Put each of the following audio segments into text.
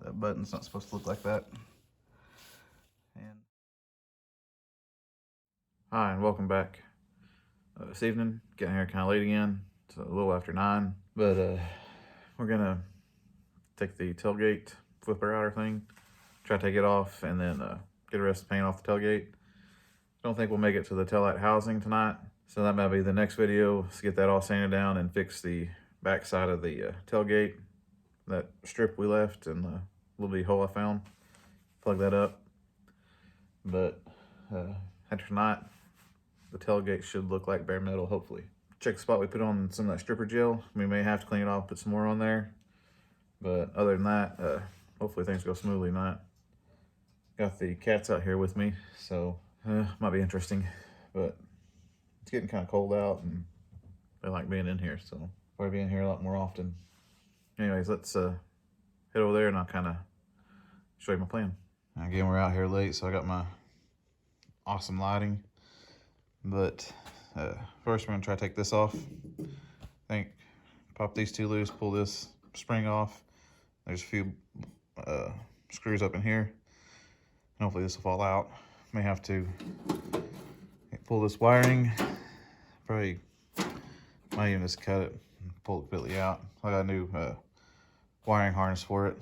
That button's not supposed to look like that. Hi, and welcome back. This evening, getting here kind of late again. It's a little after 9, but we're gonna take the tailgate flipper outer thing, try to take it off, and then get the rest of the paint off the tailgate. Don't think we'll make it to the taillight housing tonight, so that might be the next video, to get that all sanded down and fix the back side of the tailgate, that strip we left and the little bitty hole I found. Plug that up. But after tonight, the tailgate should look like bare metal, hopefully. Check the spot we put on some of that stripper gel. We may have to clean it off, put some more on there. But other than that, hopefully things go smoothly tonight. Got the cats out here with me, so might be interesting. But it's getting kind of cold out and they like being in here, so probably be in here a lot more often. Anyways, let's head over there and I'll kind of show you my plan. Again, we're out here late, so I got my awesome lighting. But first we're gonna try to take this off. I think pop these two loose, pull this spring off. There's a few screws up in here. And hopefully this will fall out. May have to pull this wiring. Probably might even just cut it and pull it completely out. I got a new wiring harness for it.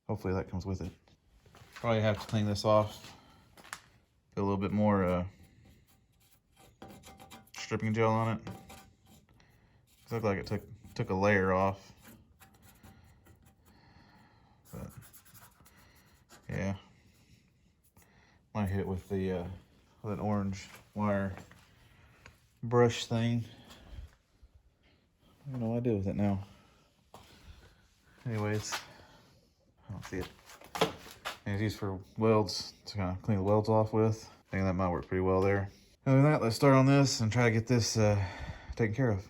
Hopefully that comes with it. Probably have to clean this off. Put a little bit more stripping gel on it. It looked like it took a layer off. But yeah, might hit it with the with an orange wire brush thing. I don't know what I did with it now. Anyways, I don't see it. And it's used for welds, to kind of clean the welds off with. I think that might work pretty well there. Other than that, let's start on this and try to get this taken care of.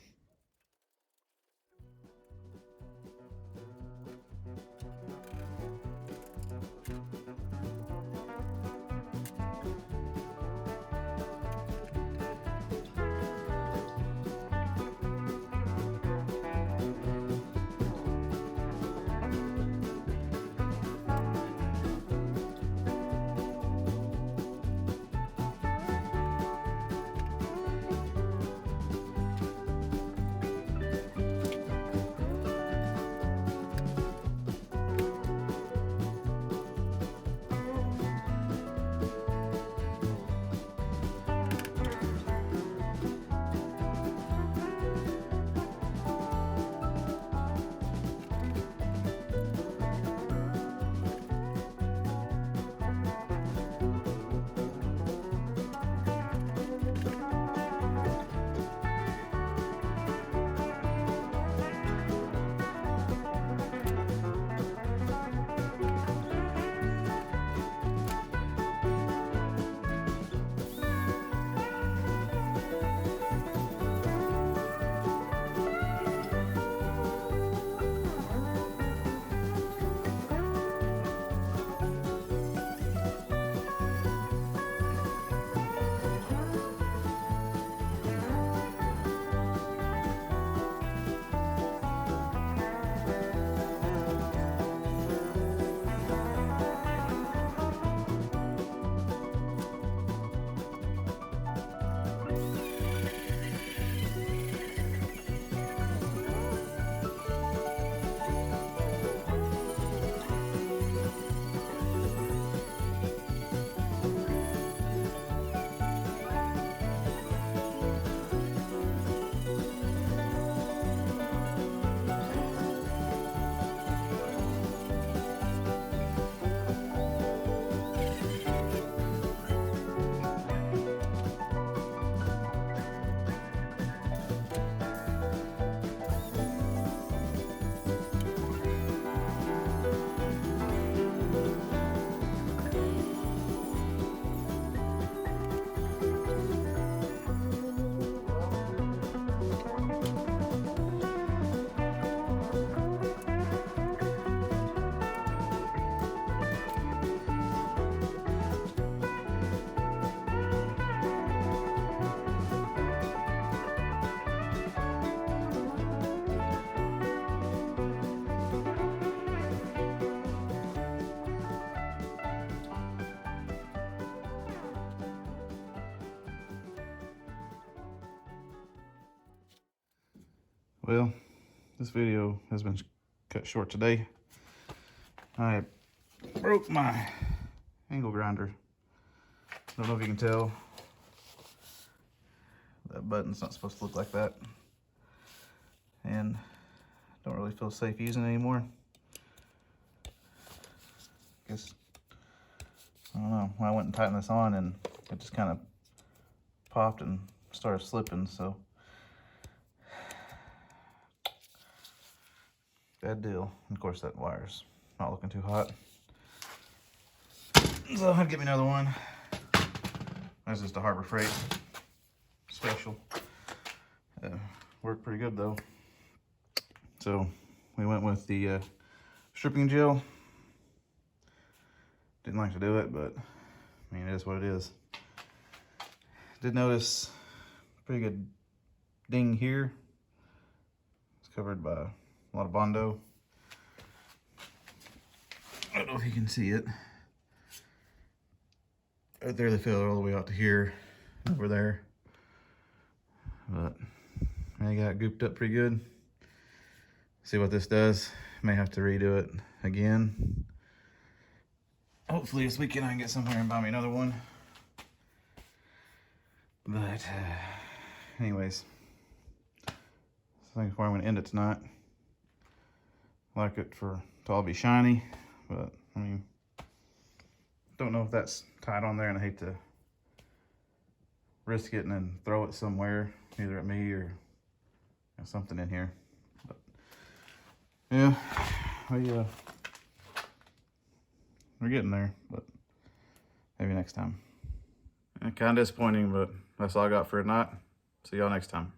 Well, this video has been cut short today. I broke my angle grinder. Don't know if you can tell. That button's not supposed to look like that. And don't really feel safe using it anymore. Guess, I don't know, when I went and tightened this on and it just kind of popped and started slipping, so. Bad deal. And of course that wire's not looking too hot. So I had to get me another one. That's just a Harbor Freight special. Worked pretty good though. So we went with the stripping gel. Didn't like to do it, but I mean, it is what it is. Did notice a pretty good ding here. It's covered by a lot of Bondo. I don't know if you can see it. Right there, they fell all the way out to here, over there. But I got gooped up pretty good. See what this does. May have to redo it again. Hopefully this weekend I can get somewhere and buy me another one. But anyways, I think where I'm gonna end it tonight. I like it to all be shiny, but I mean, don't know if that's tied on there, and I hate to risk it and then throw it somewhere, either at me or something in here. But yeah, we're getting there, but maybe next time. Kind of disappointing, but that's all I got for tonight. See y'all next time.